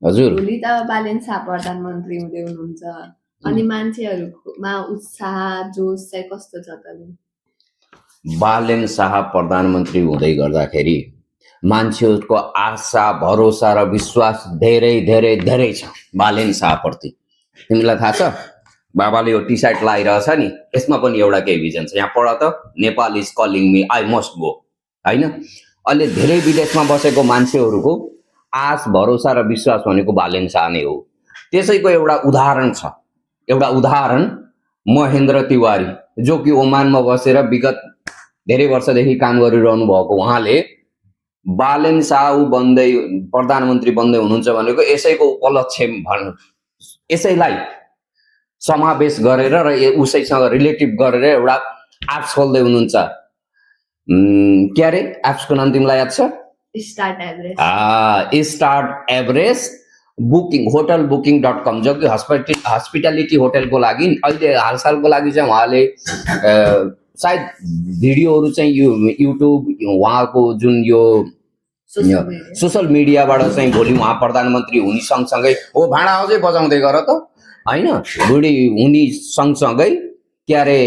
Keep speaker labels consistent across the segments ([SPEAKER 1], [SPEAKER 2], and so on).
[SPEAKER 1] हजुर
[SPEAKER 2] भोलि त बालेन शाह प्रधानमन्त्री हुँदै हुनुहुन्छ अनि मान्छेहरुमा उत्साह जोश चाहिँ कस्तो छ त नि?
[SPEAKER 1] बालेन शाह प्रधानमन्त्री हुँदै गर्दाखेरि मान्छेहरूको आशा भरोसा र विश्वास धेरै धेरै धेरै छ बालेन शाहप्रति। तिमीलाई थाहा छ बाबाले यो टी सर्ट लगाइरहेछ नि, यसमा पनि एउटा केही भिजन छ। यहाँ पढ त, Nepal is calling me I must go, होइन? अहिले धेरै विदेशमा बसेको मान्छेहरूको आश भरोसा र विश्वास भनेको बालेन शाह नै हो। त्यसैको एउटा उदाहरण छ, एउटा उदाहरण महेन्द्र तिवारी, जो कि ओमानमा बसेर विगत धेरै वर्षदेखि काम गरिरहनु भएको उहाँले बालेन शाह बन्दै प्रधानमन्त्री बन्दै हुनुहुन्छ भनेको यसैको उपलक्ष्य यसैलाई समावेश गरेर र उसैसँग रिलेटिभ गरेर एउटा एप्स खोल्दै हुनुहुन्छ। के अरे एप्सको नाम तिमीलाई याद छ?
[SPEAKER 2] Start Everest.
[SPEAKER 1] Start Everest booking hotel बुकिङ.com, जो कि हस्पिटालिटी होटलको लागि अहिले हालसालको लागि चाहिँ उहाँले सायद भिडियोहरू चाहिँ यो युट्युब उहाँको जुन यो सोशल मिडियाबाट चाहिँ भोलि उहाँ प्रधानमन्त्री हुने सँगसँगै हो भाँडा अझै बजाउँदै गर त, होइन? भोलि हुने सँगसँगै के अरे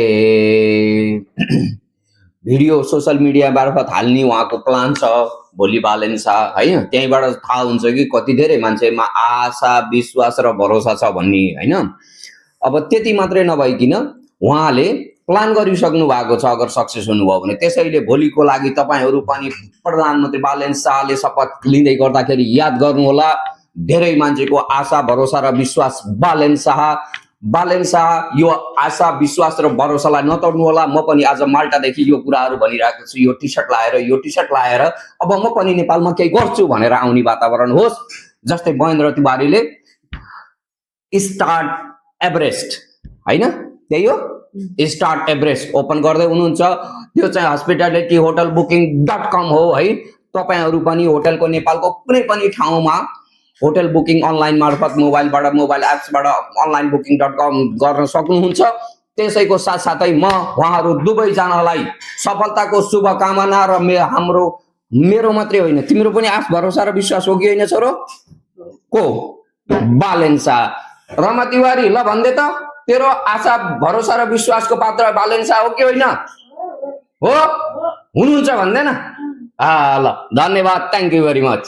[SPEAKER 1] भिडियो सोशल मिडिया मार्फत हाल्ने उहाँको प्लान छ भोलि बालेन शाह, होइन? त्यहीँबाट थाहा हुन्छ कि कति धेरै मान्छेमा आशा विश्वास र भरोसा छ भन्ने, होइन? अब त्यति मात्रै नभइकन उहाँले प्लान गरिसक्नु भएको छ अगर सक्सेस हुनुभयो भने। त्यसैले भोलिको लागि तपाईहरू पनि प्रधानमन्त्री बालेन शाहले शपथ लिँदै गर्दाखेरि याद गर्नुहोला, धेरै मान्छेको आशा भरोसा र विश्वास बालेन शाह। बालेन शाह यो आशा विश्वास र भरोसालाई नतोड्नु होला। म पनि आज माल्टादेखि यो कुराहरू भनिरहेको छु, यो टी सर्ट लाएर अब म पनि नेपालमा केही गर्छु भनेर आउने वातावरण होस्। जस्तै महेन्द्र तिवारीले स्टार्ट एभरेस्ट, होइन? त्यही हो, स्टार्ट एभरेस्ट ओपन गर्दै हुनुहुन्छ। त्यो चाहिँ हस्पिटालिटी होटल बुकिङ.com हो, है? तपाईहरू पनि होटलको नेपालको कुनै पनि ठाउँमा होटल बुकिङ अनलाइन मार्फत मोबाइलबाट मोबाइल एप्सबाट अनलाइन बुकिङ.com गर्न सक्नुहुन्छ। त्यसैको साथसाथै म उहाँहरू दुवैजनालाई सफलताको शुभकामना र मेरो मात्रै होइन तिम्रो पनि आश भरोसा र विश्वास हो कि होइन छोरो? को? बालेन शाह। रमा तिवारी ल भन्दै त, तेरो आशा भरोसा र विश्वासको पात्र बालेन शाह हो कि होइन? हो? हुनुहुन्छ भन्दैन? ल धन्यवाद, थ्याङ्क यू भेरी मच।